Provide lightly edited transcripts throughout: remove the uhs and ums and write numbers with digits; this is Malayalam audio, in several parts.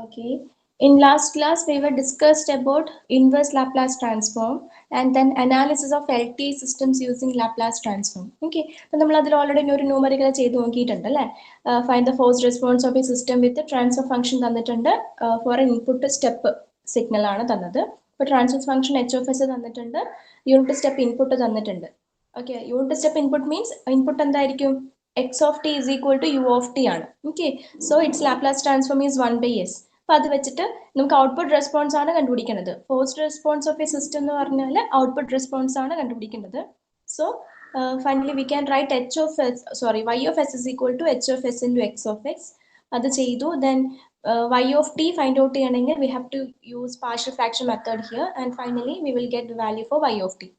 Okay. In last class, we were discussed about inverse Laplace transform and then analysis of LT systems using Laplace transform. Okay. അപ്പോൾ നമ്മൾ അതിൽ ഓൾറെഡി ഒരു ന്യൂമറിക്കൽ ചെയ്ത് നോക്കിയിട്ടുണ്ട് അല്ലേ? Find the force response of a system with transfer function തന്നിട്ടുണ്ട്. For a input step signal ആണ് തന്നത്. ഇപ്പോൾ transfer function H of S തന്നിട്ടുണ്ട്, യൂണിറ്റ് സ്റ്റെപ്പ് ഇൻപുട്ട് തന്നിട്ടുണ്ട്. Okay, unit step input means input എന്തായിരിക്കും? X of T is equal to U of T ആണ്. Okay, so it's Laplace transform is 1/s. അപ്പോൾ അത് വെച്ചിട്ട് നമുക്ക് ഔട്ട്പുട്ട് റെസ്പോൺസ് ആണ് കണ്ടുപിടിക്കേണ്ടത്. Forced response of a system എന്ന് പറഞ്ഞാൽ ഔട്ട്പുട്ട് റെസ്പോൺസ് ആണ് കണ്ടുപിടിക്കേണ്ടത്. So finally we can right y of s is equal to h of s into x of x. അത് ചെയ്തു. Then y of t find out ചെയ്യണമെങ്കിൽ we have to use partial fraction method here, and finally we will get the value for y of t.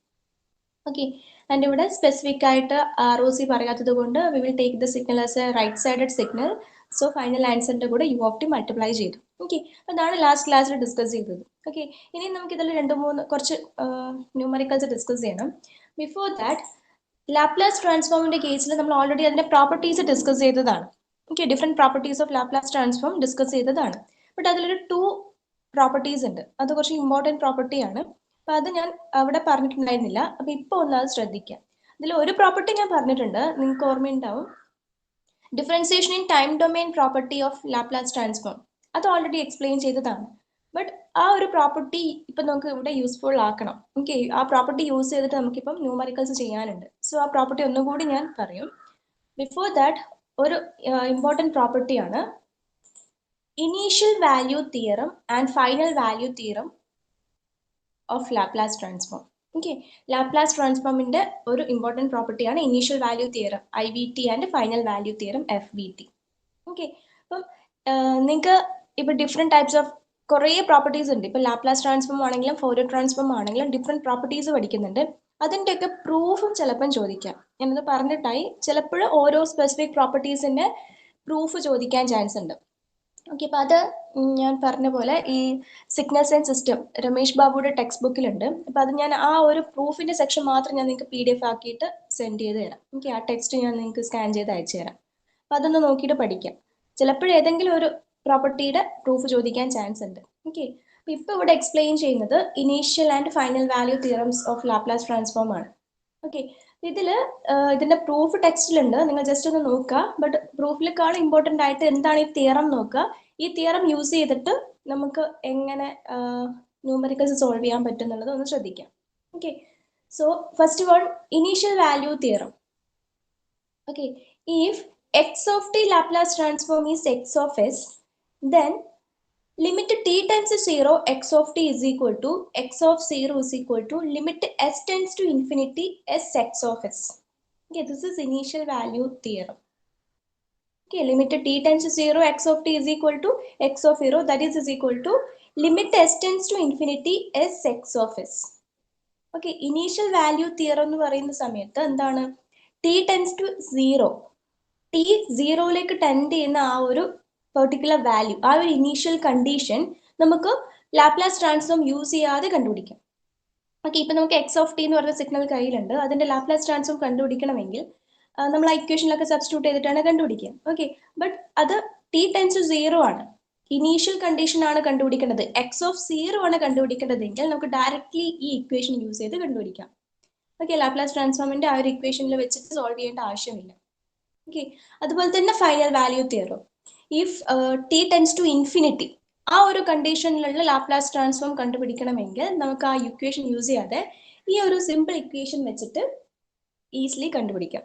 Okay, and ഇവിടെ സ്പെസിഫിക് ആയിട്ട് ROC പറയാത്തത് കൊണ്ട് we will take the signal as a right sided signal. So final ആൻസറിന്റെ കൂടെ യു ഓഫ് ടി മൾട്ടിപ്ലൈ ചെയ്തു. ഓക്കെ, അതാണ് ലാസ്റ്റ് ക്ലാസ്സിൽ ഡിസ്കസ് ചെയ്തത്. ഓക്കെ, ഇനി നമുക്ക് ഇതിൽ കുറച്ച് ന്യൂമറിക്കൽസ് ഡിസ്കസ് ചെയ്യണം. ബിഫോർ ദാറ്റ്, ലാപ്ലാസ് ട്രാൻസ്ഫോമിന്റെ കേസിൽ നമ്മൾ ഓൾറെഡി അതിന്റെ പ്രോപ്പർട്ടീസ് ഡിസ്കസ് ചെയ്തതാണ്. Okay, different properties of Laplace transform discuss ചെയ്തതാണ്. ബട്ട് അതിലൊരു 2 പ്രോപ്പർട്ടീസ് ഉണ്ട്. അത് കുറച്ച് ഇമ്പോർട്ടൻറ്റ് പ്രോപ്പർട്ടിയാണ്. അപ്പൊ അത് ഞാൻ അവിടെ പറഞ്ഞിട്ടുണ്ടായിരുന്നില്ല. അപ്പൊ ഇപ്പൊ ഒന്ന് അത് ശ്രദ്ധിക്കാം. ഇതിൽ ഒരു പ്രോപ്പർട്ടി ഞാൻ പറഞ്ഞിട്ടുണ്ട്, നിങ്ങൾക്ക് ഓർമ്മയുണ്ടാവും. Differentiation in time domain property of Laplace transform, അത് ഓൾറെഡി എക്സ്പ്ലെയിൻ ചെയ്തതാണ്. ബട്ട് ആ ഒരു പ്രോപ്പർട്ടി ഇപ്പം നമുക്ക് ഇവിടെ യൂസ്ഫുൾ ആക്കണം. ഓക്കെ, ആ പ്രോപ്പർട്ടി യൂസ് ചെയ്തിട്ട് നമുക്കിപ്പം ന്യൂമറിക്കൽസ് ചെയ്യാനുണ്ട്. സോ ആ പ്രോപ്പർട്ടി ഒന്നുകൂടി ഞാൻ പറയും. ബിഫോർ ദാറ്റ്, ഒരു ഇമ്പോർട്ടൻറ്റ് പ്രോപ്പർട്ടിയാണ് initial value theorem and final value theorem of Laplace transform. Okay, Laplace ട്രാൻസ്ഫോമിന്റെ ഒരു ഇമ്പോർട്ടൻറ്റ് പ്രോപ്പർട്ടിയാണ് initial value theorem IVT and final value theorem FVT. Okay, അപ്പം നിങ്ങൾക്ക് ഇപ്പൊ ഡിഫറെന്റ് ടൈപ്സ് ഓഫ് കുറേ പ്രോപ്പർട്ടീസ് ഉണ്ട്. ഇപ്പൊ ലാപ്ലാസ് ട്രാൻസ്ഫോം ആണെങ്കിലും ഫോറിയർ ട്രാൻസ്ഫോം ആണെങ്കിലും ഡിഫറെന്റ് പ്രോപ്പർട്ടീസ് പഠിക്കുന്നുണ്ട്. അതിൻ്റെയൊക്കെ പ്രൂഫും ചിലപ്പം ചോദിക്കാം. ഞാനത് പറഞ്ഞിട്ടായി, ചിലപ്പോൾ ഓരോ സ്പെസിഫിക് പ്രോപ്പർട്ടീസിന്റെ പ്രൂഫ് ചോദിക്കാൻ ചാൻസ് ഉണ്ട്. ഓക്കെ, അപ്പൊ അത് ഞാൻ പറഞ്ഞ പോലെ ഈ സിഗ്നൽ സയൻസ് സിസ്റ്റം രമേഷ് ബാബുയുടെ ടെക്സ്റ്റ് ബുക്കിലുണ്ട്. അപ്പൊ അത് ഞാൻ ആ ഒരു പ്രൂഫിന്റെ സെക്ഷൻ മാത്രം ഞാൻ നിങ്ങൾക്ക് PDF ആക്കിയിട്ട് സെൻഡ് ചെയ്ത് തരാം. ഓക്കെ, ആ ടെക്സ്റ്റ് ഞാൻ നിങ്ങൾക്ക് സ്കാൻ ചെയ്ത് അയച്ചു തരാം. അപ്പൊ അതൊന്ന് നോക്കിയിട്ട് പഠിക്കാം. ചിലപ്പോൾ ഏതെങ്കിലും ഒരു പ്രോപ്പർട്ടിയുടെ പ്രൂഫ് ചോദിക്കാൻ ചാൻസ് ഉണ്ട്. ഓക്കെ, അപ്പൊ ഇപ്പൊ ഇവിടെ എക്സ്പ്ലെയിൻ ചെയ്യുന്നത് initial and final value theorems of Laplace transform ആണ്. ഓക്കെ, ഇതിന്റെ പ്രൂഫ് ടെക്സ്റ്റിലുണ്ട്, നിങ്ങൾ ജസ്റ്റ് ഒന്ന് നോക്കുക. ബട്ട് പ്രൂഫിലേക്കാൾ ഇമ്പോർട്ടൻ്റ് ആയിട്ട് എന്താണ് ഈ തിയറം നോക്കുക. ഈ തിയറം യൂസ് ചെയ്തിട്ട് നമുക്ക് എങ്ങനെ ന്യൂമറിക്കൽസ് സോൾവ് ചെയ്യാൻ പറ്റും എന്നുള്ളത് ഒന്ന് ശ്രദ്ധിക്കാം. Okay, so first of all initial value theorem. Okay, if x of t Laplace transform is x of s, then limit t tends to 0 x of t is equal to x of 0 is equal to limit s tends to infinity s x of s. Okay, this is initial value theorem. Okay, limit t tends to 0 x of t is equal to x of 0, that is equal to limit s tends to infinity s x of s. Okay, initial value theorem എന്ന് പറയുന്ന സമയത്ത് എന്താണ്? t tends to 0, ടി സീറോയിലേക്ക് ടെൻഡ് ചെയ്യുന്ന ആ ഒരു പെർട്ടിക്കുലർ വാല്യൂ, ആ ഒരു ഇനീഷ്യൽ കണ്ടീഷൻ നമുക്ക് ലാപ്ലാസ് ട്രാൻസ്ഫോം യൂസ് ചെയ്യാതെ കണ്ടുപിടിക്കാം. ഓക്കെ, ഇപ്പൊ നമുക്ക് എക്സ് ഓഫ് ടി എന്ന് പറഞ്ഞ സിഗ്നൽ കയ്യിലുണ്ട്. അതിന്റെ ലാപ്ലാസ് ട്രാൻസ്ഫോം കണ്ടുപിടിക്കണമെങ്കിൽ നമ്മൾ ആ ഇക്വേഷനിലൊക്കെ സബ്സ്റ്റിറ്റ്യൂട്ട് ചെയ്തിട്ടാണ് കണ്ടുപിടിക്കുക. ഓക്കെ, ബട്ട് അത് ടി ടെൻസ് ടു 0 ആണ്, ഇനീഷ്യൽ കണ്ടീഷൻ ആണ് കണ്ടുപിടിക്കേണ്ടത്. എക്സ് ഓഫ് 0 ആണ് കണ്ടുപിടിക്കേണ്ടതെങ്കിൽ നമുക്ക് ഡയറക്ട്ലി ഈ ഇക്വേഷൻ യൂസ് ചെയ്ത് കണ്ടുപിടിക്കാം. ഓക്കെ, ലാപ്ലാസ് ട്രാൻസ്ഫോമിന്റെ ആ ഒരു ഇക്വേഷനിൽ വെച്ചിട്ട് സോൾവ് ചെയ്യേണ്ട ആവശ്യമില്ല. ഓക്കെ, അതുപോലെ തന്നെ final value theorem. If T tends to infinity, ആ ഒരു കണ്ടീഷനിലുള്ള ലാപ്ലാസ് ട്രാൻസ്ഫോം കണ്ടുപിടിക്കണമെങ്കിൽ നമുക്ക് ആ ഇക്വേഷൻ യൂസ് ചെയ്യാതെ ഈ ഒരു സിമ്പിൾ ഇക്വേഷൻ വെച്ചിട്ട് ഈസിലി കണ്ടുപിടിക്കാം.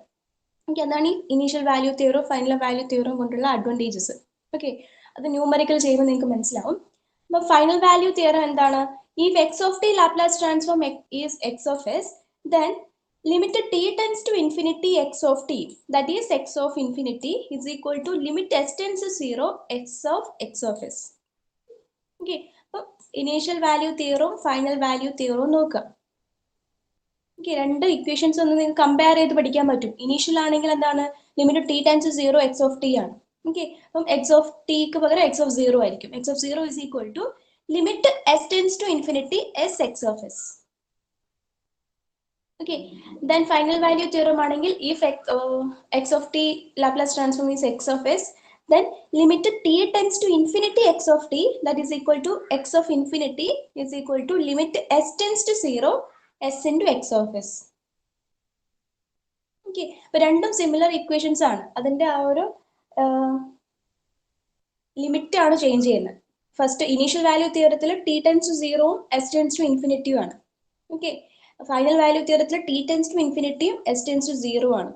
ഓക്കെ, അതാണ് ഈ ഇനീഷ്യൽ വാല്യൂ തിയറോ ഫൈനൽ വാല്യൂ തിയറോ കൊണ്ടുള്ള അഡ്വാൻറ്റേജസ്. ഓക്കെ, അത് ന്യൂമറിക്കൽ ചെയ്യുമ്പോൾ നിങ്ങൾക്ക് മനസ്സിലാവും. അപ്പോൾ ഫൈനൽ വാല്യൂ തിയറം എന്താണ്? If X of T Laplace transform is X of S, then limit t tends to infinity x of t, that is x of infinity is equal to limit s tends to 0 x of s. Okay, so initial value theorem final value theorem നോക്കുക. ഓക്കെ, രണ്ട് ഇക്വേഷൻസ് ഒന്ന് നിങ്ങൾക്ക് കമ്പയർ ചെയ്ത് പഠിക്കാൻ പറ്റും. ഇനീഷ്യൽ ആണെങ്കിൽ എന്താണ്? Limit T tends 0 x of t ആണ്. ഓക്കെ, അപ്പം x of tക്ക് പകരം x of 0 ആയിരിക്കും. x of 0 is equal to limit s tends to infinity s x of s. Okay, then final value theorem ആണെങ്കിൽ if x of t Laplace transform is x of s, Then limit t tends to infinity x of t, that is equal to x of infinity is equal to limit s tends to 0 s into x of s. Okay, അപ്പോൾ രണ്ടും സിമിലർ ഇക്വേഷൻസ് ആണ്. അതിന്റെ ആ ഒരു ലിമിറ്റ് ആണ് ചേഞ്ച് ചെയ്യുന്നത്. ഫസ്റ്റ് ഇനീഷ്യൽ വാല്യൂ തിയറത്തിൽ T tends to 0 S tends to ഇൻഫിനിറ്റിയും ആണ്. ഓക്കെ, ഫൈനൽ വാല്യൂ തിയറത്തിൽ ടി ടെൻസ് ടു ഇൻഫിനിറ്റിയും എസ് ടെൻസ് ടു 0 ആണ്.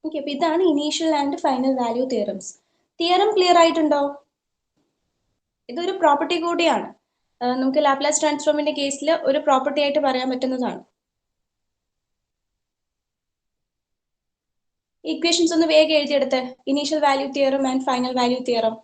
ഓക്കെ, അപ്പൊ ഇതാണ് initial and final value theorems. Theorem clear ആയിട്ടുണ്ടോ? ഇതൊരു പ്രോപ്പർട്ടി കൂടിയാണ്. നമുക്ക് ലാപ്ലേസ് ട്രാൻസ്ഫോമിന്റെ കേസിൽ ഒരു പ്രോപ്പർട്ടി ആയിട്ട് പറയാൻ പറ്റുന്നതാണ്. ഇക്വേഷൻസ് ഒന്ന് വേഗം എഴുതിയെടുത്ത്. Initial value theorem and final value theorem.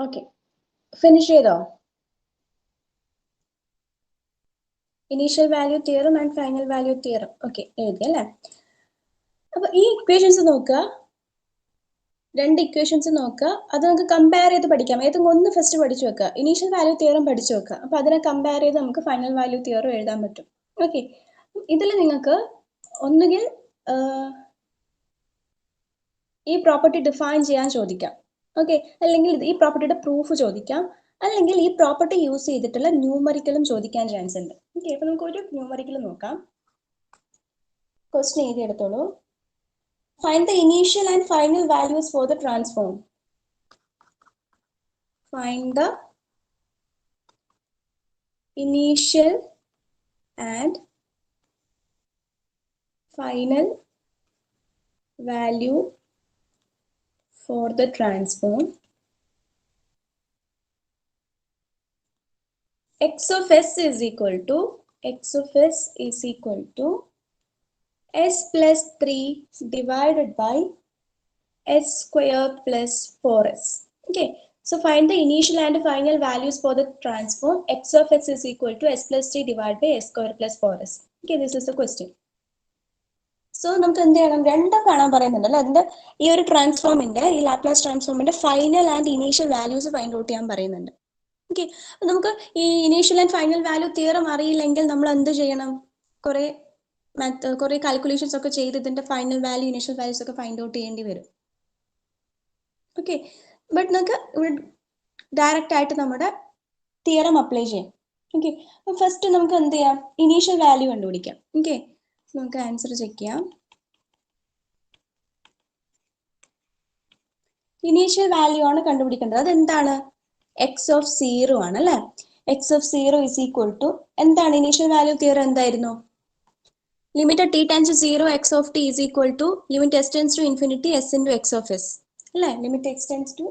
Okay, finish ചെയ്തോ? Initial value theorem and final value theorem okay എഴുതി അല്ലേ? അപ്പൊ ഈ ഇക്വേഷൻസ് നോക്കുക, രണ്ട് ഇക്വേഷൻസ് നോക്കുക, അത് നമുക്ക് കമ്പയർ ചെയ്ത് പഠിക്കാം. ഏതെങ്കിലും ഒന്ന് ഫസ്റ്റ് പഠിച്ചു വെക്കുക. ഇനീഷ്യൽ വാല്യൂ തിയറം പഠിച്ചു വെക്കുക. അപ്പൊ അതിനെ കമ്പയർ ചെയ്ത് നമുക്ക് ഫൈനൽ വാല്യൂ തിയറം എഴുതാൻ പറ്റും. ഓക്കെ, ഇതിൽ നിങ്ങൾക്ക് ഒന്നുകിൽ ഈ പ്രോപ്പർട്ടി ഡിഫൈൻ ചെയ്യാൻ ചോദിക്കാം. ഓക്കെ, അല്ലെങ്കിൽ ഈ പ്രോപ്പർട്ടിയുടെ പ്രൂഫ് ചോദിക്കാം, അല്ലെങ്കിൽ ഈ പ്രോപ്പർട്ടി യൂസ് ചെയ്തിട്ടുള്ള ന്യൂമറിക്കലും ചോദിക്കാൻ ചാൻസ് ഉണ്ട്. ഓക്കെ, അപ്പൊ നമുക്ക് ഒരു ന്യൂമറിക്കൽ നോക്കാം. ക്വസ്റ്റ്യൻ എഴുതി എടുത്തോളൂ. Find the initial and final values for the transform. Find the initial and final value for the transform x of s is equal to s plus 3 divided by s square plus 4s. Okay, so find the initial and final values for the transform x of s is equal to s plus 3 divided by s square plus 4s. Okay, this is the question. So നമുക്ക് എന്ത് ചെയ്യണം? രണ്ടും കാണാൻ പറയുന്നുണ്ടല്ലോ. അതിന്റെ ഈ ഒരു ട്രാൻസ്ഫോമിന്റെ, ഈ ലാപ്ലേസ് ട്രാൻസ്ഫോമിന്റെ final and initial values find out ചെയ്യാൻ പറയുന്നുണ്ട്. ഓക്കെ, നമുക്ക് ഈ initial and final value theorem അറിയില്ലെങ്കിൽ നമ്മൾ എന്ത് ചെയ്യണം? കുറെ കാൽക്കുലേഷൻസ് ഒക്കെ ചെയ്ത് ഇതിന്റെ ഫൈനൽ വാല്യൂ ഇനീഷ്യൽ വാല്യൂസ് ഒക്കെ ഫൈൻഡ് ഔട്ട് ചെയ്യേണ്ടി വരും. ഓക്കെ, ബട്ട് നമുക്ക് ഡയറക്റ്റ് ആയിട്ട് നമ്മുടെ തിയറം അപ്ലൈ ചെയ്യാം. ഓക്കെ, അപ്പൊ ഫസ്റ്റ് നമുക്ക് എന്ത് ചെയ്യാം? ഇനീഷ്യൽ വാല്യൂ കണ്ടുപിടിക്കാം. ഓക്കെ, നമുക്ക് ആൻസർ ചെക്ക് ചെയ്യാം. ഇനീഷ്യൽ വാല്യൂ ആണ് കണ്ടുപിടിക്കേണ്ടത്. അതെന്താണ്? എക്സ് ഓഫ് 0 ആണ് അല്ലെ? X of 0 is equal to എന്താണ്? ഇനീഷ്യൽ വാല്യൂ തിയറം എന്തായിരുന്നു? Limit T tends to 0 X of T is equal to limit S tends to infinity S into X of S അല്ലെ? Limit X tends to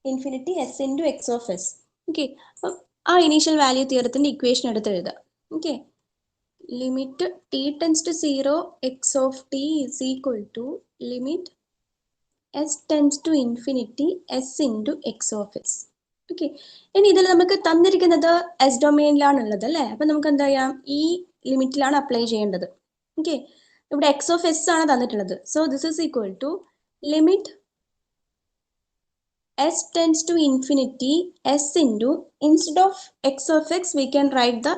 infinity S into X of S. Okay, അപ്പം ആ ഇനീഷ്യൽ വാല്യൂ തിയറത്തിന്റെ ഇക്വേഷൻ എടുത്ത് എഴുതാം. Okay, limit T tends to 0 X of T is equal to limit S tends to infinity S into X of S. Okay, ഇനി ഇതിൽ നമുക്ക് തന്നിരിക്കുന്നത് എസ് ഡൊമെയിനിലാണ് ഉള്ളത് അല്ലേ? അപ്പൊ നമുക്ക് എന്താ ചെയ്യാം? ഈ ലിമിറ്റിലാണ് അപ്ലൈ ചെയ്യേണ്ടത്. ഓക്കെ, ഇവിടെ എക്സ് ഓഫ് എസ് ആണ് തന്നിട്ടുള്ളത്. So this is equal to limit s tends to infinity s into, instead of x of x we can write the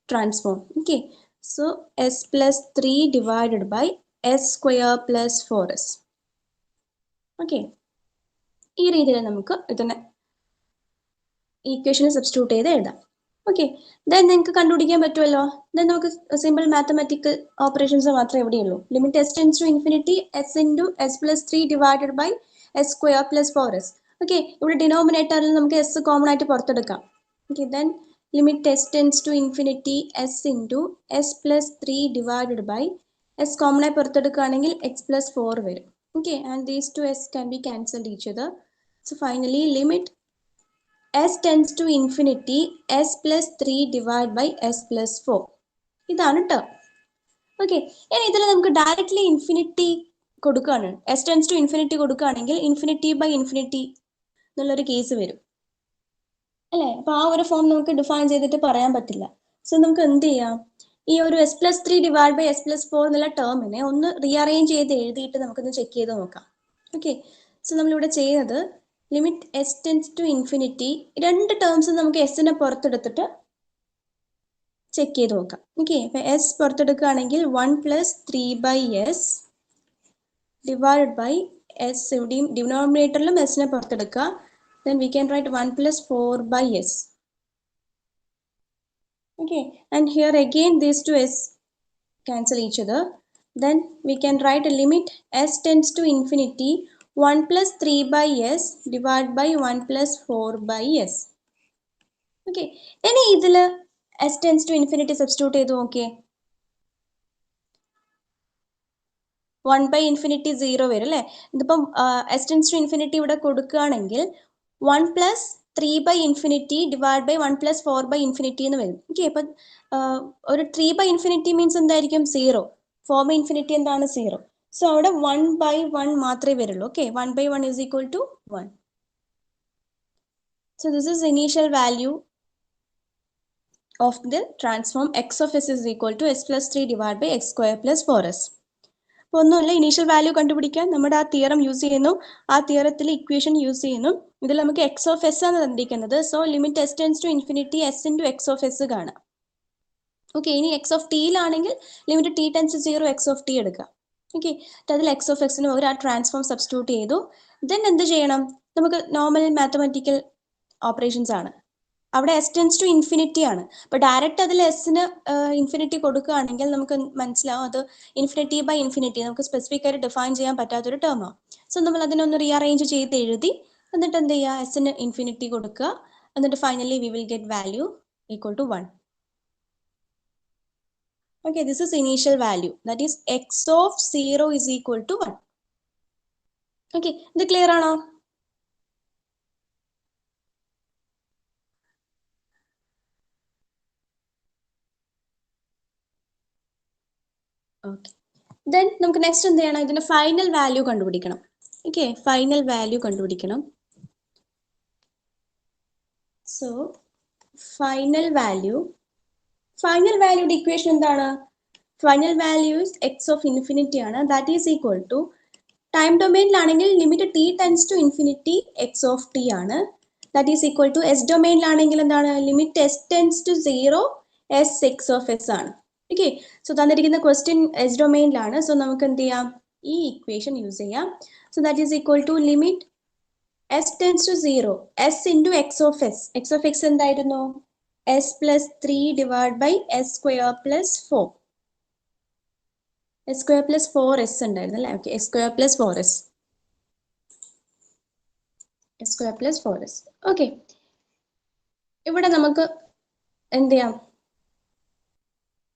transform. Okay, so s plus 3 divided by s square plus 4s. Okay, ഈ രീതിയിൽ നമുക്ക് ഇതിനെ ഈക്വേഷനിൽ സബ്സ്റ്റിറ്റ്യൂട്ട് ചെയ്ത് എഴുതാം. ഓക്കെ, ദെൻ നിങ്ങൾക്ക് കണ്ടുപിടിക്കാൻ പറ്റുമല്ലോ. ദെൻ നമുക്ക് സിമ്പിൾ മാത്തമാറ്റിക്കൽ ഓപ്പറേഷൻസ് മാത്രമേ എവിടെയുള്ളൂ. Limit S tends to infinity S into S plus 3 divided by S square plus 4s. Okay, ഇവിടെ ഡിനോമിനേറ്ററിൽ നമുക്ക് എസ് കോമൺ ആയിട്ട് പുറത്തെടുക്കാം. Okay, then limit S tends to infinity S into S plus 3 divided by S common ആയി പുറത്തെടുക്കുകയാണെങ്കിൽ എക്സ് പ്ലസ് 4 വരും. Okay, and these two S can be cancelled each other. So finally limit s tends to infinity s plus 3 divided by s plus 4. ഇതാണ് ടേം. ഓക്കെ, ഇനി ഇതിൽ നമുക്ക് ഡയറക്റ്റ്ലി ഇൻഫിനിറ്റി കൊടുക്കുകയാണ്. s tends to infinity കൊടുക്കുകയാണെങ്കിൽ ഇൻഫിനിറ്റി ബൈ ഇൻഫിനിറ്റി എന്നുള്ളൊരു കേസ് വരും അല്ലേ. അപ്പൊ ആ ഒരു ഫോം നമുക്ക് ഡിഫൈൻ ചെയ്തിട്ട് പറയാൻ പറ്റില്ല. സോ നമുക്ക് എന്ത് ചെയ്യാം, ഈ ഒരു S plus 3 divide by S plus 4 എന്നുള്ള ടേമിനെ ഒന്ന് റീഅറേഞ്ച് ചെയ്ത് എഴുതിയിട്ട് നമുക്കൊന്ന് ചെക്ക് ചെയ്ത് നോക്കാം. ഓക്കെ, സോ നമ്മളിവിടെ ചെയ്യുന്നത് limit S tends to infinity, രണ്ട് ടേംസ് നമുക്ക് എസിനെ പുറത്തെടുത്തിട്ട് ചെക്ക് ചെയ്ത് നോക്കാം. ഓക്കെ, അപ്പൊ എസ് പുറത്തെടുക്കുകയാണെങ്കിൽ 1 plus 3 by S divide by S, ഇവിടെയും ഡിനോമിനേറ്ററിലും എസിനെ പുറത്തെടുക്കുക. Then we can write 1 plus 4 by S. Okay, and here again these two s cancel each other. Then we can write a limit s tends to infinity 1 plus 3 by s divided by 1 plus 4 by s. Okay, ഇനി ഇതിൽ s tends to infinity substitute ചെയ്ത് നോക്കിയേ. 1 by infinity 0 വരും അല്ലേ. ഇതിപ്പം s tends to infinity ഇവിടെ കൊടുക്കുകയാണെങ്കിൽ 1 plus 3 by infinity divided by 1 plus 4 by infinity എന്ന് വരും. ഓക്കെ, അപ്പം ഒരു 3 by infinity മീൻസ് എന്തായിരിക്കും 0, 4 by infinity എന്താണ് 0. സോ അവിടെ 1 by 1 മാത്രമേ വരുള്ളൂ. Okay, 1 by 1 is equal to 1. So this is initial value of the transform x of s is equal to s plus 3 divided by x square plus 4s. അപ്പോൾ ഒന്നുമില്ല, ഇനീഷ്യൽ വാല്യൂ കണ്ടുപിടിക്കാൻ നമ്മുടെ ആ തിയറം യൂസ് ചെയ്യുന്നു, ആ തിയറത്തിൽ ഇക്വേഷൻ യൂസ് ചെയ്യുന്നു. ഇതിൽ നമുക്ക് എക്സ് ഓഫ് എസ് ആണ് തന്നിരിക്കുന്നത്. So limit S tends to infinity S into X of S കാണാം. ഓക്കെ, ഇനി എക്സ് ഓഫ് ടിയിലാണെങ്കിൽ limit T tends to 0 X of T എടുക്കുക. ഓക്കെ, അതിൽ എക്സ് ഓഫ് എക്സിന് ഒരു ആ ട്രാൻസ്ഫോം സബ്സ്റ്റിറ്റ്യൂട്ട് ചെയ്തു. ദെൻ എന്ത് ചെയ്യണം, നമുക്ക് നോർമൽ മാത്തമാറ്റിക്കൽ ഓപ്പറേഷൻസ് ആണ്. അവിടെ എസ് ടെൻസ് ടു ഇൻഫിനിറ്റി ആണ്. അപ്പൊ ഡയറക്റ്റ് അതിൽ എസിന് ഇൻഫിനിറ്റി കൊടുക്കുകയാണെങ്കിൽ നമുക്ക് മനസ്സിലാവും അത് ഇൻഫിനിറ്റി ബൈ ഇൻഫിനിറ്റി നമുക്ക് സ്പെസിഫിക് ആയിട്ട് ഡിഫൈൻ ചെയ്യാൻ പറ്റാത്തൊരു ടേമാണ്. സോ നമ്മൾ അതിനൊന്ന് റീഅറേഞ്ച് ചെയ്ത് എഴുതി, എന്നിട്ട് എന്ത് ചെയ്യുക, എസിന് ഇൻഫിനിറ്റി കൊടുക്കുക. എന്നിട്ട് finally we will get value equal to 1. Okay, this is initial value, that is x of 0 is equal to 1. Okay, ഇത് ക്ലിയർ ആണോ? ഓക്കെ, ദെൻ നമുക്ക് നെക്സ്റ്റ് എന്ത് ചെയ്യണം, ഇതിന്റെ ഫൈനൽ വാല്യൂ കണ്ടുപിടിക്കണം. ഓക്കെ, ഫൈനൽ വാല്യൂ കണ്ടുപിടിക്കണം. സോ ഫൈനൽ വാല്യൂയുടെ ഇക്വേഷൻ എന്താണ്? Final values X of infinity ആണ്. That is equal to, time ഡൊമെയിനിലാണെങ്കിൽ limit T tends to infinity X of T ആണ്. That is equal to S ഡൊമെയിനിലാണെങ്കിൽ എന്താണ്, limit S tends to 0 S X of S ആണ്. ഓക്കെ, സോ തന്നിരിക്കുന്ന ക്വസ്റ്റ്യൻ എസ് ഡൊമെയിനിലാണ്. സോ നമുക്ക് എന്ത് ചെയ്യാം, ഈ ഇക്വേഷൻ യൂസ് ചെയ്യാം. So that is equal to limit S tends to 0 S into X of S. X of X എന്തായിരുന്നു, S plus 3 divide by S square plus 4. S square plus 4s ഉണ്ടായിരുന്നു അല്ലേ. Okay, S square plus 4s, S square plus 4s. Okay, ഇവിടെ നമുക്ക് എന്ത് ചെയ്യാം,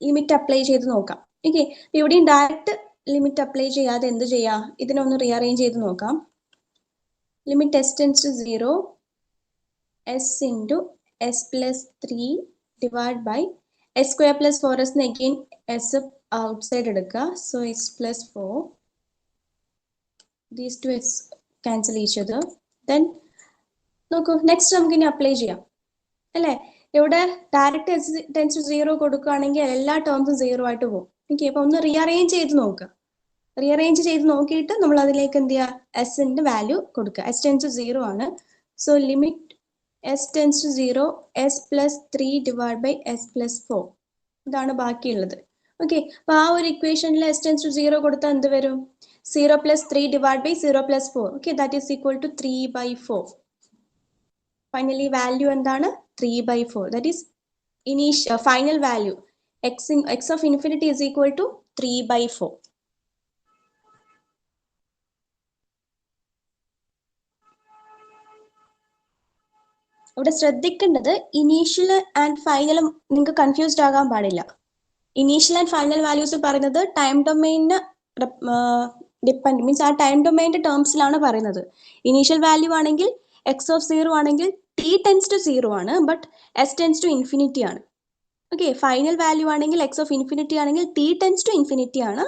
ലിമിറ്റ് അപ്ലൈ ചെയ്ത് നോക്കാം. ഓക്കെ, ഇവിടെയും ഡയറക്റ്റ് ലിമിറ്റ് അപ്ലൈ ചെയ്യാതെ എന്ത് ചെയ്യാം, ഇതിനൊന്ന് റീഅറേഞ്ച് ചെയ്ത് നോക്കാം. Limit S tends to 0 S into S plus 3 divide by S square plus 4s again S outside എടുക്കുക. So S plus 4, these two S cancel each other. Then നോക്കൂ, നെക്സ്റ്റ് നമുക്ക് ഇനി അപ്ലൈ ചെയ്യാം അല്ലേ. ഇവിടെ ഡയറക്റ്റ് എസ് ടെൻസ് ടു 0 കൊടുക്കുകയാണെങ്കിൽ എല്ലാ ടേംസും 0 ആയിട്ട് പോകും. ഓക്കെ, അപ്പൊ ഒന്ന് റീഅറേഞ്ച് ചെയ്ത് നോക്കുക. റീഅറേഞ്ച് ചെയ്ത് നോക്കിയിട്ട് നമ്മൾ അതിലേക്ക് എന്ത് ചെയ്യുക, എസിന്റെ വാല്യൂ കൊടുക്കുക. എസ് ടെൻസ് ടു 0 ആണ്. So limit S tends to 0 S plus 3 divide by S plus 4. ഇതാണ് ബാക്കിയുള്ളത്. ഓക്കെ, അപ്പൊ ആ ഒരു ഇക്വേഷനിൽ എസ് ടെൻസ് ടു 0 കൊടുത്താൽ എന്ത് വരും? 0 plus 3 divide by 0 plus 4. Okay, that is equal to 3/4. Finally value എന്താണ്? 3/4. That is final value x of infinity is equal to 3/4. ഇവിടെ ശ്രദ്ധിക്കേണ്ടത് ഇനീഷ്യൽ ആൻഡ് ഫൈനൽ നിങ്ങൾക്ക് കൺഫ്യൂസ്ഡ് ആകാൻ പാടില്ല. ഇനീഷ്യൽ ആൻഡ് ഫൈനൽ വാല്യൂസ് പറയുന്നത് ടൈം ഡൊമൈനിന് ഡിപ്പെൻഡ്, മീൻസ് ആ ടൈം ഡൊമൈനിന്റെ ടേംസിലാണ് പറയുന്നത്. ഇനീഷ്യൽ വാല്യൂ ആണെങ്കിൽ x(0) ആണെങ്കിൽ t ടെൻസ് ടു 0 ആണ്, but s tends to infinity ആണ്. ഓക്കെ, ഫൈനൽ വാല്യൂ ആണെങ്കിൽ x of infinity ആണെങ്കിൽ t ടെൻസ് ടു ഇൻഫിനിറ്റി ആണ്,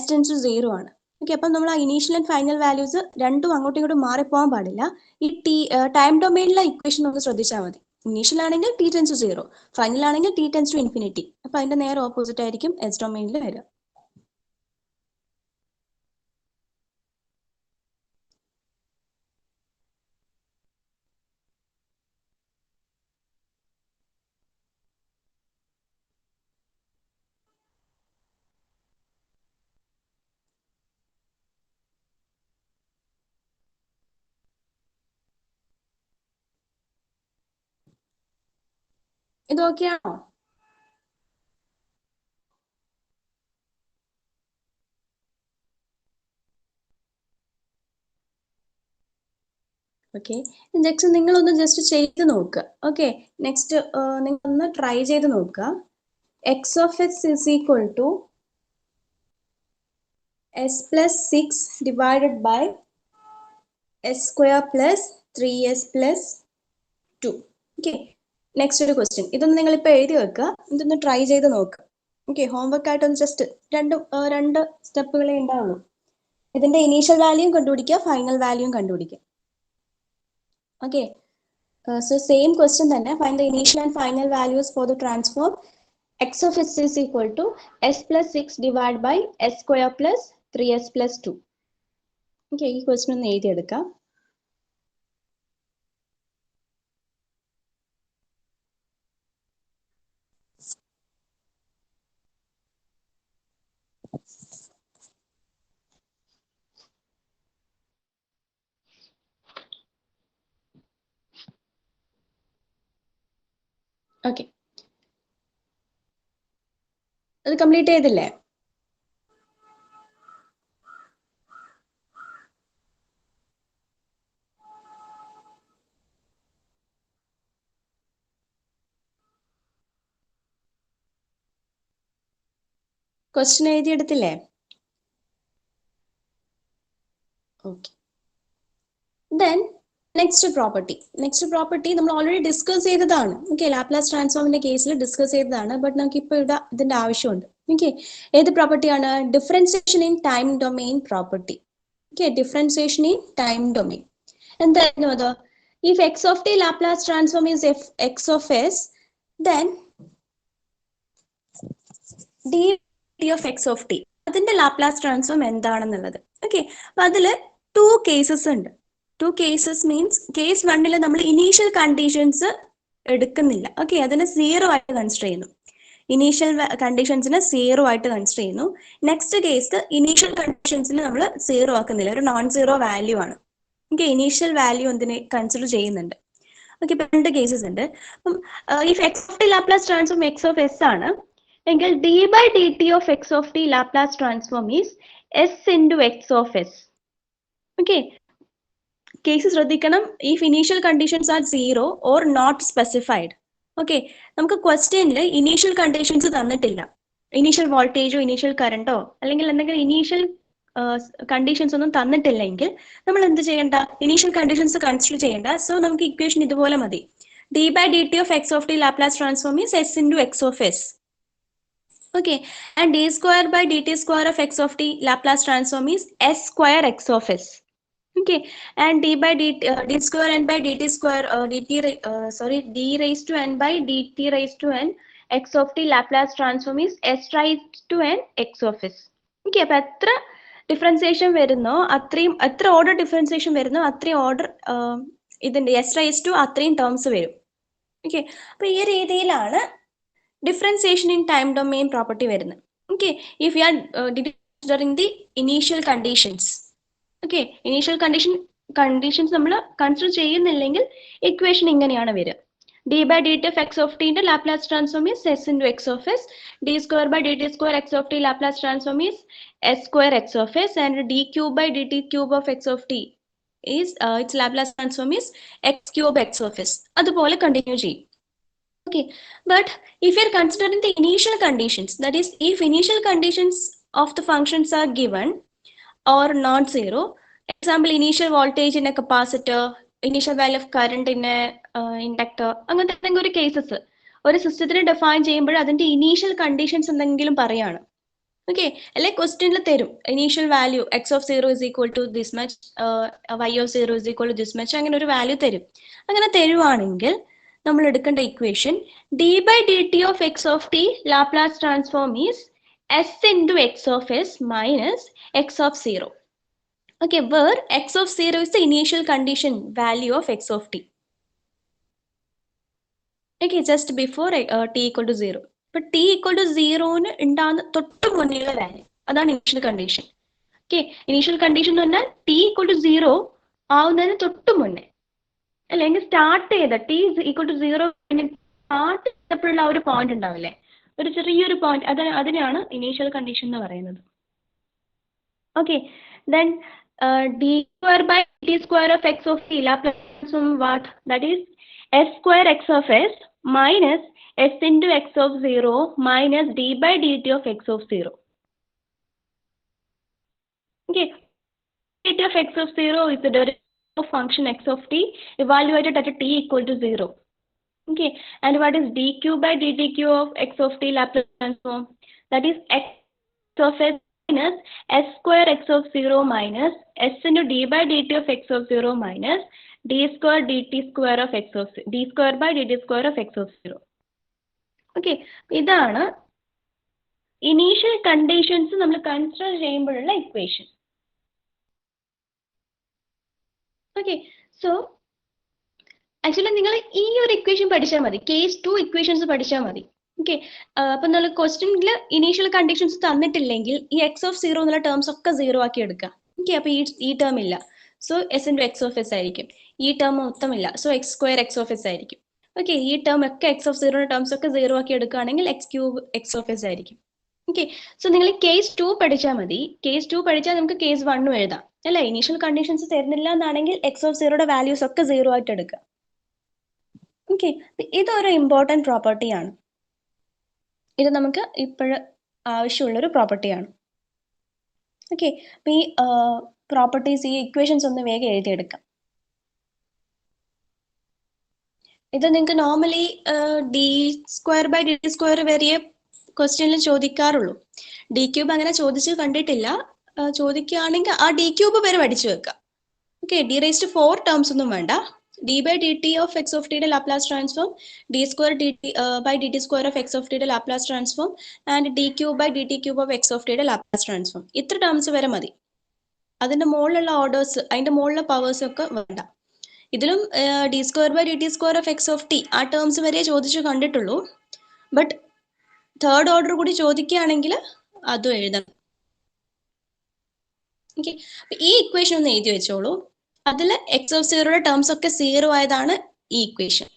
s ടെൻസ് ടു 0 ആണ്. ഓക്കെ, അപ്പം നമ്മൾ ആ ഇനീഷ്യൽ ആൻഡ് ഫൈനൽ വാല്യൂസ് രണ്ടും അങ്ങോട്ടും ഇങ്ങോട്ടും മാറിപ്പോകാൻ പാടില്ല. ഈ ടൈം ഡൊമൈനിലെ ഇക്വേഷൻ ഒന്ന് ശ്രദ്ധിച്ചാൽ മതി. ഇനീഷ്യൽ ആണെങ്കിൽ t ടെൻസ് ടു 0, ഫൈനൽ ആണെങ്കിൽ t ടെൻസ് ടു ഇൻഫിനിറ്റി. അപ്പൊ അതിന്റെ നേരെ ഓപ്പോസിറ്റ് ആയിരിക്കും എസ് ഡൊമൈനിൽ വരിക. ഇത് ഓക്കെയാണോ? ഓക്കെ, നെക്സ്റ്റ് നിങ്ങളൊന്ന് ജസ്റ്റ് ചെയ്ത് നോക്കുക. ഓക്കെ, നെക്സ്റ്റ് നിങ്ങളൊന്ന് ട്രൈ ചെയ്ത് നോക്കുക. x of s is equal to s plus 6 divided by s square plus 3s plus 2. Okay, next ഒരു ക്വസ്റ്റ്യൻ. ഇതൊന്ന് നിങ്ങൾ ഇപ്പോൾ എഴുതി വെക്കുക, ഇതൊന്ന് ട്രൈ ചെയ്ത് നോക്കുക. ഓക്കെ, ഹോംവർക്ക് ആയിട്ടൊന്ന് ജസ്റ്റ് രണ്ട് സ്റ്റെപ്പുകളേ ഉണ്ടാവുള്ളൂ. ഇതിന്റെ ഇനീഷ്യൽ വാല്യൂയും കണ്ടുപിടിക്കുക, ഫൈനൽ വാല്യൂയും കണ്ടുപിടിക്കുക. ഓക്കെ, so same question തന്നെ. Find the initial and final values for the transform x of s is equal to s plus 6 divided by s square plus 3s plus 2. Okay, ഈ ക്വസ്റ്റ്യൻ ഒന്ന് എഴുതിയെടുക്കാം. ഓക്കെ, അത് കംപ്ലീറ്റ് ചെയ്തില്ലേ? ക്വസ്റ്റ്യൻ എഴുതിയെടുത്തില്ലേ? ഓക്കെ, ദെൻ നെക്സ്റ്റ് പ്രോപ്പർട്ടി നമ്മൾ ഓൾറെഡി ഡിസ്കസ് ചെയ്തതാണ്. ഓക്കെ, ലാപ്ലാസ് ട്രാൻസ്ഫോമിന്റെ കേസിൽ ഡിസ്കസ് ചെയ്തതാണ്, ബട്ട് നമുക്ക് ഇപ്പോൾ ഇവിടെ ഇതിന്റെ ആവശ്യമുണ്ട്. ഓക്കെ, ഏത് പ്രോപ്പർട്ടിയാണ്? Differentiation in time domain property. Okay, differentiation in time domain എന്തായിരുന്നു അത്? If x of t Laplace transform is x of s, then dt of x of t അതിന്റെ ലാപ്ലാസ് ട്രാൻസ്ഫോം എന്താണെന്നുള്ളത്. ഓക്കെ, അപ്പൊ അതില് 2 കേസസ് ഉണ്ട്. 2 കേസസ് മീൻസ് കേസ് 1 നമ്മൾ ഇനീഷ്യൽ കണ്ടീഷൻസ് എടുക്കുന്നില്ല. ഓക്കെ, അതിനെ 0 ആയിട്ട് കൺസിഡർ ചെയ്യുന്നു. ഇനീഷ്യൽ കണ്ടീഷൻസിനെ 0 ആയിട്ട് കൺസിഡർ ചെയ്യുന്നു. നെക്സ്റ്റ് കേസ് ഇനീഷ്യൽ കണ്ടീഷൻസിന് നമ്മൾ 0 ആക്കുന്നില്ല, ഒരു നോൺ സീറോ വാല്യൂ ആണ്. ഓക്കെ, ഇനീഷ്യൽ വാല്യൂ എന്തിനെ കൺസിഡർ ചെയ്യുന്നുണ്ട്. ഓക്കെ, ഇപ്പൊ 2 കേസസ് ഉണ്ട്. അപ്പം if X of T Laplace transform X of S ആണ് എങ്കിൽ D by D T of X of T Laplace transform is S into X of S. Okay, case ശ്രദ്ധിക്കണം. If initial conditions are 0 or not specified. Okay, നമുക്ക് ക്വസ്റ്റ്യനിൽ ഇനീഷ്യൽ കണ്ടീഷൻസ് തന്നിട്ടില്ല. ഇനീഷ്യൽ വോൾട്ടേജോ ഇനീഷ്യൽ കറണ്ടോ അല്ലെങ്കിൽ എന്തെങ്കിലും ഇനീഷ്യൽ കണ്ടീഷൻസ് ഒന്നും തന്നിട്ടില്ലെങ്കിൽ നമ്മൾ എന്ത് ചെയ്യേണ്ട? ഇനീഷ്യൽ കണ്ടീഷൻസ് കൺസിഡർ ചെയ്യേണ്ട. സോ നമുക്ക് ഇക്വേഷൻ ഇതുപോലെ മതി. D by D T of X of T Laplace transform is S into X of S. Okay, and d square by dt square of x of t Laplace transform is s square x of s. Okay, and d by d square n by dt square d raised to n by dt raised to n x of t Laplace transform is s raised to n x of s. Okay, അപ്പോൾ എത്ര ഡിഫറൻസിയേഷൻ വരുന്നോ അത്രയും എത്ര ഓർഡർ ഡിഫറൻസിയേഷൻ വരുന്നോ അത്രയും ഓർഡർ ഇതിൻ്റെ എസ് റൈസ് ടു അത്രയും ടേംസ് വരും. ഓക്കെ, അപ്പോൾ ഈ രീതിയിലാണ് differentiation in time domain property വരുന്നത്. Okay, if you are considering the initial conditions. Okay, initial conditions നമ്മൾ കൺസിഡർ ചെയ്യുന്നില്ലെങ്കിൽ ഇക്വേഷൻ ഇങ്ങനെയാണ് വരിക. d by dt of x of t ന്റെ Laplace transform is s into x of s. d square by dt square x of t Laplace transform is s square x of s, and d cube by dt cube of x of t is its Laplace transform is x cube x of s. അതുപോലെ കണ്ടിന്യൂ ചെയ്യും. Okay, but if you are considering the initial conditions, that is, if initial conditions of the functions are given or non-zero, example, initial voltage in a capacitor, initial value of current in a inductor, അങ്ങനത്തെ എന്തെങ്കിലും ഒരു കേസസ് ഒരു സിസ്റ്റത്തിന് ഡിഫൈൻ ചെയ്യുമ്പോൾ അതിന്റെ ഇനീഷ്യൽ കണ്ടീഷൻസ് എന്തെങ്കിലും പറയാണ്. ഓക്കെ, അല്ലെ ക്വസ്റ്റ്യനിൽ തരും initial value x of zero is equal to this much, y of zero is equal to this much, അങ്ങനെ ഒരു വാല്യൂ തരും. അങ്ങനെ തരുവാണെങ്കിൽ നമ്മൾ എടുക്കേണ്ട equation d by D T of X of T Laplace transform is S into X of s minus x of zero. Okay, where x of 0 is the initial condition value of x of t. Okay, just before t equal to 0. But t equal to 0 ഉണ്ടാകുന്ന തൊട്ട് മുന്നിലുള്ള വാല്യൂ അതാണ് initial condition. Okay, initial condition എന്ന് പറഞ്ഞാൽ t equal to 0 ആവുന്നതിന് തൊട്ട് മുന്നേ, അല്ലെങ്കിൽ സ്റ്റാർട്ട് ചെയ്ത t equal to 0 സ്റ്റാർട്ട് ചെയ്തപ്പോഴുള്ള ഒരു പോയിന്റ് ഉണ്ടാവില്ലേ, ഒരു ചെറിയൊരു പോയിന്റ്, അതിനെയാണ് ഇനീഷ്യൽ കണ്ടീഷൻ എന്ന് പറയുന്നത്. Okay, then d square by d square of x of t Laplace transform what? That is s square x of s minus s into x of 0 minus d by dt of x of 0. Okay, dt of x of 0 is the derivative of function x of t evaluated at t equal to 0. Okay, and what is dq by dtq of x of t Laplace transform? That is x of s minus s square x of 0 minus s into d by dt of x of 0 minus d square dt square of x of d square by dt square of x of 0. Okay, ഇതാണ് ഇനീഷ്യൽ കണ്ടീഷൻസ് നമ്മൾ കൺസിഡർ ചെയ്യുമ്പോഴുള്ള ഇക്വേഷൻ. ഓക്കെ, സോ ആക്ച്വലി നിങ്ങൾ ഈ ഒരു ഇക്വേഷൻ പഠിച്ചാൽ മതി, കേസ് 2 ഇക്വേഷൻസ് പഠിച്ചാൽ മതി. ഓക്കെ, അപ്പൊ നമ്മൾ ക്വസ്റ്റ്യനിൽ ഇനീഷ്യൽ കണ്ടീഷൻസ് തന്നിട്ടില്ലെങ്കിൽ ഈ എക്സ് ഓഫ് സീറോ എന്നുള്ള ടേംസ് ഒക്കെ സീറോ ആക്കി എടുക്കാം. ഓക്കെ, അപ്പൊ ഈ ടേം ഇല്ല, so S into X of S ആയിരിക്കും. ഈ ടേം മൊത്തം ഇല്ല, so X square x of S ആയിരിക്കും. ഓക്കെ, ഈ ടേം ഒക്കെ എക്സ് ഓഫ് സീറോയുടെ ടേംസ് ഒക്കെ സീറോ ആക്കി എടുക്കുകയാണെങ്കിൽ X cube X of S ആയിരിക്കും. ഓക്കെ, സോ നിങ്ങൾ കേസ് 2 പഠിച്ചാൽ മതി. കേസ് 2 പഠിച്ചാൽ നമുക്ക് കേസ് 1 എഴുതാം, അല്ല ഇനീഷ്യൽ കണ്ടീഷൻസ് തരുന്നില്ല എന്നാണെങ്കിൽ എക്സ് ഓഫ് സീറോയുടെ വാല്യൂസ് ഒക്കെ സീറോ ആയിട്ട് എടുക്കുക. ഓക്കെ, ഇതൊരു ഇമ്പോർട്ടൻറ്റ് പ്രോപ്പർട്ടിയാണ്. ഇത് നമുക്ക് ഇപ്പോഴ് ആവശ്യമുള്ളൊരു പ്രോപ്പർട്ടിയാണ്. ഓക്കെ, അപ്പം ഈ പ്രോപ്പർട്ടീസ്, ഈ ഇക്വേഷൻസ് ഒന്ന് വേഗം എഴുതിയെടുക്കാം. ഇത് നിങ്ങൾക്ക് normally D square by D square വരെയേ ക്വസ്റ്റ്യനിൽ ചോദിക്കാറുള്ളൂ. ഡി ക്യൂബ് അങ്ങനെ ചോദിച്ച് കണ്ടിട്ടില്ല. ചോദിക്കുകയാണെങ്കിൽ ആ ഡി ക്യൂബ് വരെ പഠിച്ചു വെക്കാം. ഓക്കെ, ഡി റേസ്റ്റ് 4 ടേംസ് ഒന്നും വേണ്ട. d by dt of x of t യുടെ Laplace transform, d square dt by dt square of x of t യുടെ Laplace transform, and d cube by dt cube of x of t യുടെ ലാപ്ലാസ് ട്രാൻസ്ഫോം. ഇത്ര ടേംസ് വരെ മതി. അതിന്റെ മുകളിലുള്ള ഓർഡേഴ്സ്, അതിന്റെ മുകളിലുള്ള പവേഴ്സ് ഒക്കെ വേണ്ട. ഇതിലും d square by dt square of x of t ആ ടേംസ് വരെ ചോദിച്ചു കണ്ടിട്ടുള്ളൂ. ബട്ട് തേർഡ് ഓർഡർ കൂടി ചോദിക്കുകയാണെങ്കിൽ അതും എഴുതണം. ഓക്കെ, ഈ ഇക്വേഷൻ ഒന്ന് എഴുതി വെച്ചോളൂ. അതിൽ എക്സ് ഓഫ് സീറോയുടെ ടേംസ് ഒക്കെ സീറോ ആയതാണ് ഈ ഇക്വേഷൻ.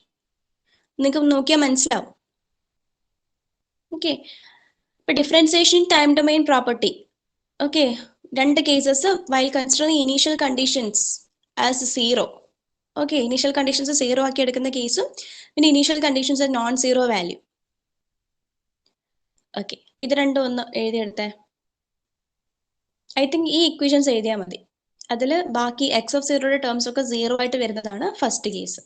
നിങ്ങൾക്ക് നോക്കിയാൽ മനസ്സിലാവും. ഓക്കെ, ഇപ്പൊ differentiation time domain property. Okay, രണ്ട് cases while considering initial conditions as zero. Okay, initial conditions zero ആക്കി എടുക്കുന്ന കേസും പിന്നെ initial conditions non zero value. Okay, ഇത് രണ്ടും ഒന്ന് എഴുതിയെടുത്തേ. ഐ തിങ്ക് ഈ ഇക്വേഷൻസ് എഴുതിയാൽ മതി. അതിൽ ബാക്കി എക്സ് ഓഫ് സീറോയുടെ ടേംസ് ഒക്കെ സീറോ ആയിട്ട് വരുന്നതാണ് first case.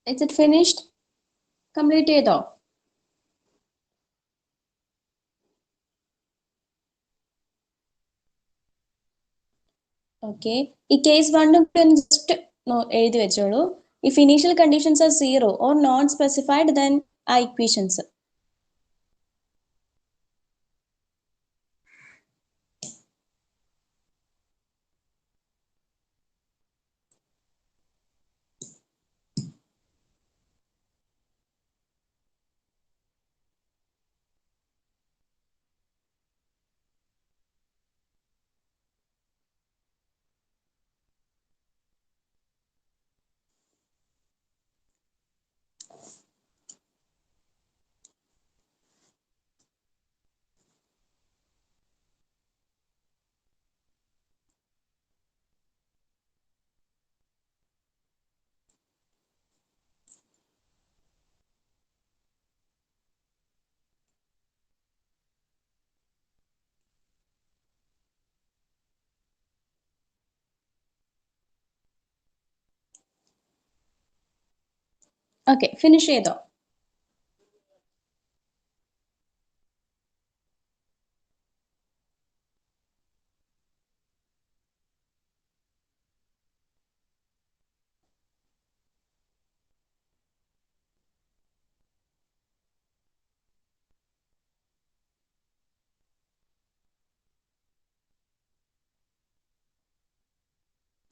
Is it finished? Complete ചെയ്തോ? Okay. ഈ കേസ് 1 ജസ്റ്റ് എഴുതി വെച്ചോളൂ. If initial conditions are 0 or non-specified, then ആ equations. Okay, finish ചെയ്തോ?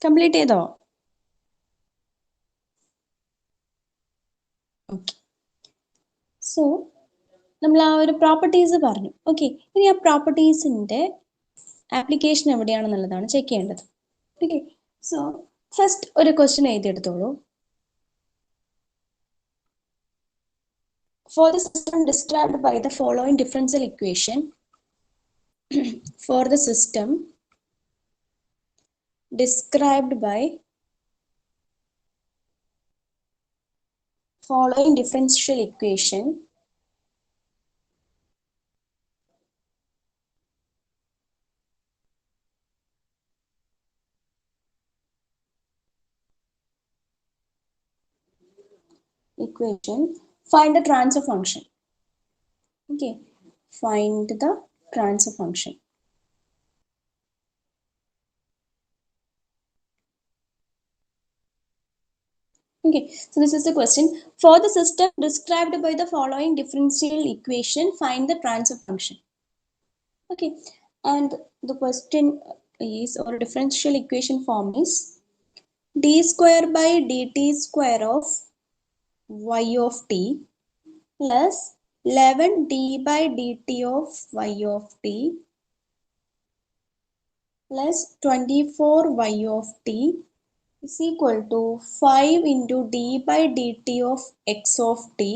Complete ചെയ്തോ? Okay. So, നമ്മൾ ആ ഒരു പ്രോപ്പർട്ടീസ് പറഞ്ഞു. ഓക്കെ, ഇനി ആ പ്രോപ്പർട്ടീസിന്റെ ആപ്ലിക്കേഷൻ എവിടെയാണെന്നുള്ളതാണ് ചെക്ക് ചെയ്യേണ്ടത്. ഓക്കെ, സോ ഫസ്റ്റ് ഒരു question എഴുതിയെടുത്തോളൂ. For the system described by the following differential equation, for the system described by following differential equation, find the transfer function. Okay, find the transfer function. Okay, so this is the question. For the system described by the following differential equation, find the transfer function. Okay, and the question is, or differential equation form is d square by dt square of y of t plus 11d by dt of y of t plus 24y of t is equal to 5 into d by dt of x of t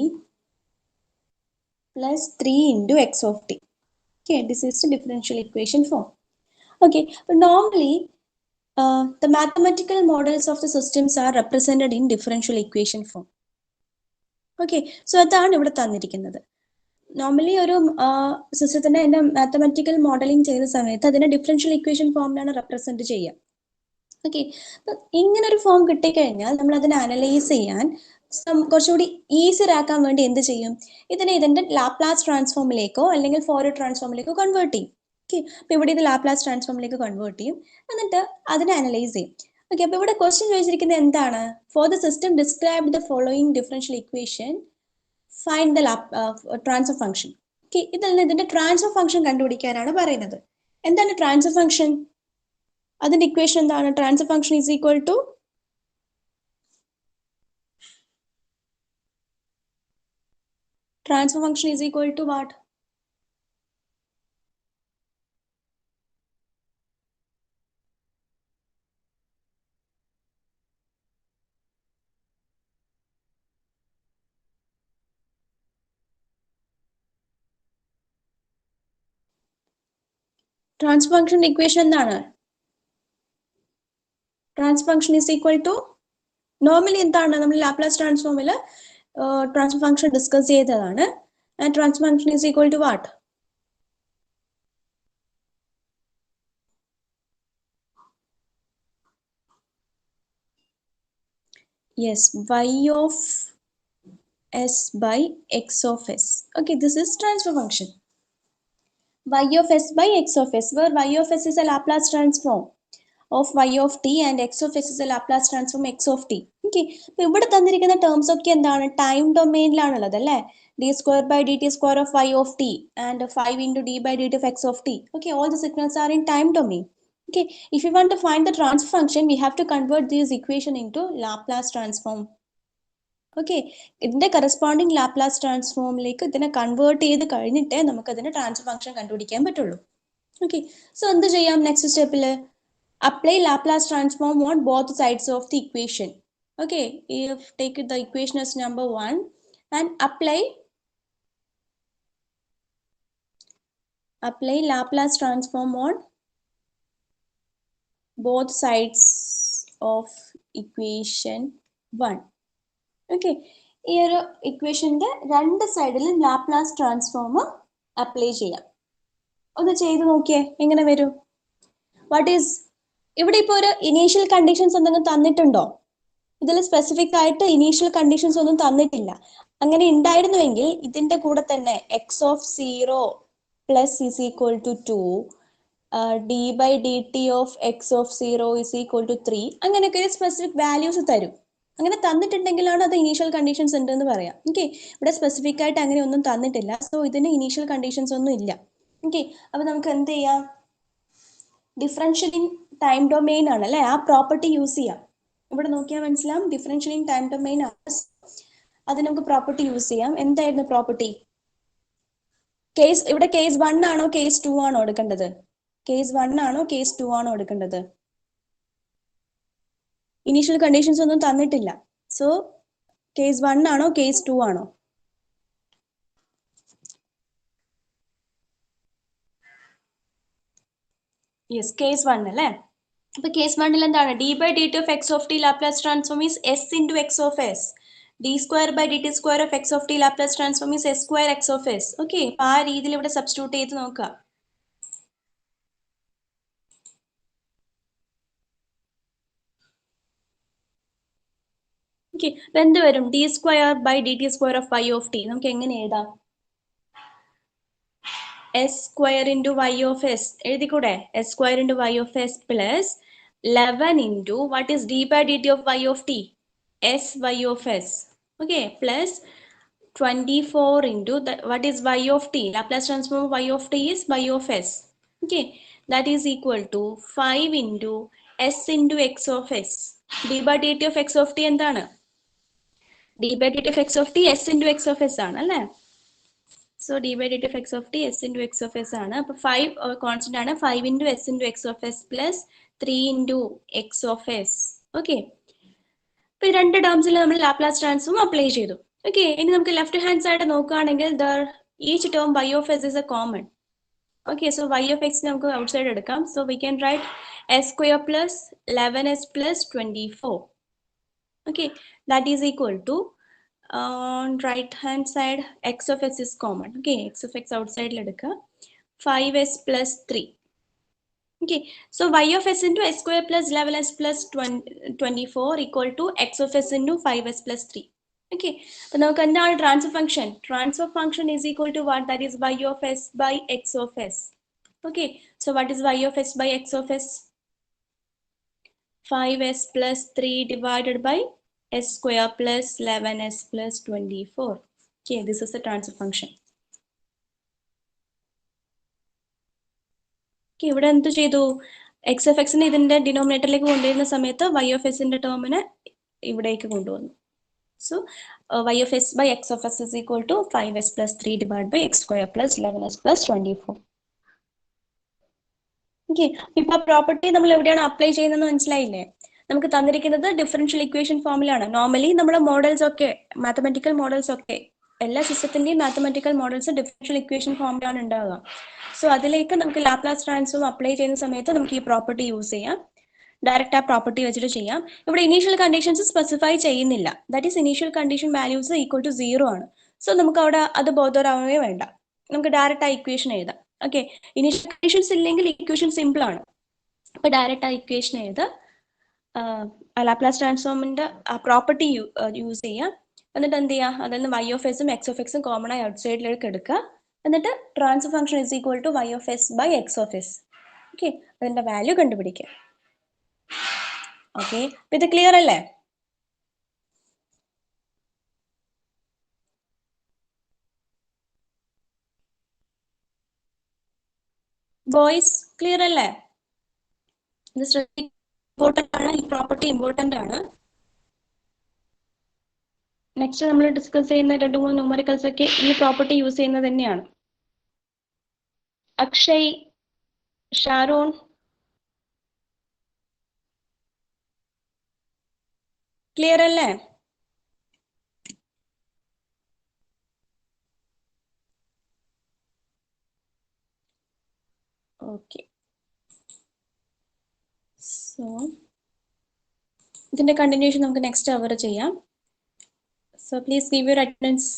plus 3 into x of t. Okay, this is the differential equation form. Okay, but normally the mathematical models of the systems are represented in differential equation form. Okay, so അതാണ് ഇവിടെ തന്നിരിക്കുന്നത്. നോർമലി ഒരു സിസ്റ്റത്തിന്റെ അതിന്റെ മാത്തമാറ്റിക്കൽ മോഡലിംഗ് ചെയ്യുന്ന സമയത്ത് അതിനെ ഡിഫറൻഷ്യൽ ഇക്വേഷൻ ഫോമിലാണ് റെപ്രസെന്റ് ചെയ്യുക. ഓക്കെ, ഇങ്ങനെ ഒരു ഫോം കിട്ടിക്കഴിഞ്ഞാൽ നമ്മൾ അതിനെ അനലൈസ് ചെയ്യാൻ കുറച്ചുകൂടി ഈസി ആക്കാൻ വേണ്ടി എന്ത് ചെയ്യും? ഇതിന്റെ ലാപ്ലാസ് ട്രാൻസ്ഫോമിലേക്കോ അല്ലെങ്കിൽ ഫോറിയർ ട്രാൻസ്ഫോമിലേക്കോ കൺവേർട്ട് ചെയ്യും. ഓക്കെ, അപ്പൊ ഇവിടെ ഇത് ലാപ്ലാസ് ട്രാൻസ്ഫോമിലേക്ക് കൺവേർട്ട് ചെയ്യും, എന്നിട്ട് അതിനെ അനലൈസ് ചെയ്യും. ഓക്കെ, അപ്പൊ ഇവിടെ ക്വസ്റ്റ്യൻ ചോദിച്ചിരിക്കുന്നത് എന്താണ്? For the system describe the following differential equation, find the transfer function. Okay, ഇതിൽ നിന്ന് ഇതിന്റെ ട്രാൻസ്ഫർ ഫംഗ്ഷൻ കണ്ടുപിടിക്കാനാണ് പറയുന്നത്. എന്താണ് ട്രാൻസ്ഫർ ഫംഗ്ഷൻ? അതിന്റെ ഇക്വേഷൻ എന്താണ്? Transfer function is equal to what? Transfer function equation എന്താണ്? Transfer function is equal to, normally എന്താണ് നമ്മൾ ലാപ്ലാസ് ട്രാൻസ്ഫോമിൽ ട്രാൻസ്ഫർ ഫംഗ്ഷൻ ഡിസ്കസ് ചെയ്തതാണ്. Transfer function is equal to what? Yes, y of s by x of s. Okay, this is transfer function. Y of s by x of s, where y of s is a Laplace transform of y of t and x of s is a Laplace transform x of t. Okay, അപ്പോൾ ഇവിടെ തന്നിരിക്കുന്ന ടേംസ് ഒക്കെ എന്താണ് ടൈം ഡൊമെയിനിലാണുള്ളത് അല്ലേ d square by dt square of y of t and 5 into d by dt of x of t. Okay, all the signals are in time domain. Okay, if you want to find the transfer function, we have to convert this equation into Laplace transform. Okay, ഇതിന്റെ കറസ്പോണ്ടിങ് ലാപ്ലാസ് ട്രാൻസ്ഫോമിലേക്ക് ഇതിനെ കൺവേർട്ട് ചെയ്ത് കഴിഞ്ഞിട്ടേ നമുക്ക് അതിന്റെ ട്രാൻസ്ഫർ ഫംഗ്ഷൻ കണ്ടുപിടിക്കാൻ പറ്റുള്ളൂ. ഓക്കെ, സോ എന്ത് ചെയ്യാം നെക്സ്റ്റ് സ്റ്റെപ്പിൽ apply Laplace transform on both sides of the equation. Okay, if take the equation as number 1 and apply Laplace transform on both sides of equation 1. Okay, ഈ ഒരു ഇക്വേഷന്റെ രണ്ട് സൈഡിലും ലാപ്ലാസ് ട്രാൻസ്ഫോം അപ്ലൈ ചെയ്യാം. ഒന്ന് ചെയ്ത് നോക്കിയേ എങ്ങനെ വരും. വാട്ട് ഈസ് ഇവിടെ ഇപ്പോൾ ഒരു ഇനീഷ്യൽ കണ്ടീഷൻസ് എന്തെങ്കിലും തന്നിട്ടുണ്ടോ? ഇതിൽ സ്പെസിഫിക് ആയിട്ട് ഇനീഷ്യൽ കണ്ടീഷൻസ് ഒന്നും തന്നിട്ടില്ല. അങ്ങനെ ഉണ്ടായിരുന്നുവെങ്കിൽ ഇതിന്റെ കൂടെ തന്നെ x of 0 plus is equal to 2, d by D T of X of 0 is equal to 3, അങ്ങനെയൊക്കെ ഒരു സ്പെസിഫിക് വാല്യൂസ് തരും. അങ്ങനെ തന്നിട്ടുണ്ടെങ്കിലാണ് അത് ഇനീഷ്യൽ കണ്ടീഷൻസ് ഉണ്ട് എന്ന് പറയാം. ഓക്കെ, ഇവിടെ സ്പെസിഫിക് ആയിട്ട് അങ്ങനെ ഒന്നും തന്നിട്ടില്ല, സോ ഇതിന് ഇനീഷ്യൽ കണ്ടീഷൻസ് ഒന്നും ഇല്ല. ഓക്കെ, അപ്പൊ നമുക്ക് എന്ത് ചെയ്യാം, ഡിഫറൻഷ്യൽ ഇൻ ടൈം ഡൊമെയിൻ ആണ് അല്ലെ, ആ പ്രോപ്പർട്ടി യൂസ് ചെയ്യാം. ഇവിടെ നോക്കിയാൽ മനസ്സിലാവും ഡിഫറൻഷ്യൽ ഇൻ ടൈം ഡൊമെയിൻ ആണ്, അത് നമുക്ക് പ്രോപ്പർട്ടി യൂസ് ചെയ്യാം. എന്തായിരുന്നു പ്രോപ്പർട്ടി? കേസ് ഇവിടെ കേസ് 1 ആണോ കേസ് 2 ആണോ എടുക്കേണ്ടത്? കേസ് 1 ആണോ കേസ് 2 ആണോ എടുക്കേണ്ടത്? ഇനീഷ്യൽ കണ്ടീഷൻസ് ഒന്നും തന്നിട്ടില്ല, സോ കേസ് 1 ആണോ കേസ് 2 ആണോ? യെസ്, കേസ് 1 അല്ലേ. അപ്പൊ കേസ് 1 എന്താണ്? D by D T of X of T Laplace transform is S into X of s. D square by D T square of X of T Laplace transform is s square x of S. Okay, അപ്പൊ ആ രീതിയിൽ ഇവിടെ സബ്സ്റ്റിറ്റ്യൂട്ട് ചെയ്ത് നോക്കുക. ഓക്കെ, അപ്പൊ എന്ത് വരും? D square by D T square of Y of T നമുക്ക് എങ്ങനെ എഴുതാം? S square into Y of S എഴുതിക്കൂടെ? S square into Y of S plus 11 into what is D by D T of Y of T, S Y of S. Okay, plus 24 into the, what is y of t? Laplace transform of y of t is y of s. Okay, that is equal to 5 into s into x of s. d by dt of x of t എന്താണ്? d by dt of x of t s into x of s ആണ് അല്ലേ. So d by dt of x of t s into x of s ആണ്. അപ്പോൾ 5 കോൺസ്റ്റന്റ് ആണ്. 5 into s into x of s plus 3 into x of s. Okay, അപ്പോൾ ഈ രണ്ട് ടേംസിൽ നമ്മൾ ലാപ്ലാസ് ട്രാൻസ്ഫോം അപ്ലൈ ചെയ്തു. ഓക്കെ, ഇനി നമുക്ക് ലെഫ്റ്റ് ഹാൻഡ് സൈഡ് നോക്കുകയാണെങ്കിൽ each term y of s is a common. Okay, so y of x നമുക്ക് ഔട്ട്സൈഡ് എടുക്കാം. So we can write s square plus 11s plus 24. Okay, that is equal to on right hand side x of s is common. Okay, x of x outside എടുക്കുക, 5s plus 3. Okay, so y of s into s square plus 11s plus 24 equal to x of s into 5s plus 3. Okay, so now transfer function. Transfer function is equal to what? That is y of s by x of s. Okay, so what is y of s by x of s? 5s plus 3 divided by s square plus 11s plus 24. Okay, this is the transfer function. Okay, ഇവിടെ എന്ത് ചെയ്തു? എക്സ് എഫ് എക്സിനെ ഇതിന്റെ ഡിനോമിനേറ്ററിലേക്ക് കൊണ്ടുവരുന്ന സമയത്ത് y of s ന്റെ ടേമിനെ ഇവിടേക്ക് കൊണ്ടുവന്നു. So y of s by x of s is equal to 5s plus 3 divided by x square plus 11s plus 24. Okay, ഇപ്പൊ പ്രോപ്പർട്ടി നമ്മൾ എവിടെയാണ് അപ്ലൈ ചെയ്യുന്നതെന്ന് മനസ്സിലായില്ലേ? നമുക്ക് തന്നിരിക്കുന്നത് ഡിഫറൻഷ്യൽ ഇക്വേഷൻ ഫോമിലാണ്. നോർമലി നമ്മുടെ മോഡൽസ് ഒക്കെ, മാത്തമാറ്റിക്കൽ മോഡൽസ് ഒക്കെ, എല്ലാ സിസ്റ്റത്തിന്റെയും മാത്തമാറ്റിക്കൽ മോഡൽസ് ഡിഫറൻഷ്യൽ ഇക്വേഷൻ ഫോമിലാണ് ഉണ്ടാവുക. സോ അതിലേക്ക് നമുക്ക് ലാപ്ലാസ് ട്രാൻസ്ഫോം അപ്ലൈ ചെയ്യുന്ന സമയത്ത് നമുക്ക് ഈ പ്രോപ്പർട്ടി യൂസ് ചെയ്യാം. ഡയറക്റ്റ് ആ പ്രോപ്പർട്ടി വെച്ചിട്ട് ചെയ്യാം. ഇവിടെ ഇനീഷ്യൽ കണ്ടീഷൻസ് സ്പെസിഫൈ ചെയ്യുന്നില്ല. That is initial condition values equal to 0 ആണ്. സോ നമുക്ക് അവിടെ അത് ബോധരാവേ വേണ്ട, നമുക്ക് ഡയറക്റ്റ് ആ ഇക്വേഷൻ എഴുതാം. ഓക്കെ, ഇനീഷ്യൽ കണ്ടീഷൻസ് ഇല്ലെങ്കിൽ ഇക്വേഷൻ സിമ്പിൾ ആണ്. അപ്പൊ ഡയറക്റ്റ് ആ ഇക്വേഷൻ എഴുതാം. ലാപ്ലാസ് ട്രാൻസ്ഫോമിന്റെ പ്രോപ്പർട്ടി യൂസ് ചെയ്യുക. എന്നിട്ട് എന്ത് ചെയ്യുക, അതിൽ നിന്ന് y of s ഉം x of x ഉം കോമൺ ആയി ഔട്ട് സൈഡിലേക്ക് എടുക്കുക. എന്നിട്ട് transfer function is equal to y of s by x of s. Okay, അതിന്റെ വാല്യൂ കണ്ടുപിടിക്കുക. ഓക്കെ, ഇത് ക്ലിയർ അല്ലേ? ബോയ്സ് ക്ലിയർ അല്ലേ? ഇത് ഇമ്പോർട്ടൻ്റ് ആണ്, ഈ പ്രോപ്പർട്ടി ഇമ്പോർട്ടൻ്റ് ആണ്. നെക്സ്റ്റ് നമ്മൾ ഡിസ്കസ് ചെയ്യുന്ന 2-3 ന്യൂമറിക്കൽസ് ഒക്കെ ഈ പ്രോപ്പർട്ടി യൂസ് ചെയ്യുന്നത് തന്നെയാണ്. അക്ഷയ്, ഷാരോൺ, ക്ലിയർ അല്ലേ? ഓക്കെ, സോ ഇതിന്റെ കണ്ടിന്യൂഷൻ നമുക്ക് നെക്സ്റ്റ് അവർ ചെയ്യാം. So please give your attendance.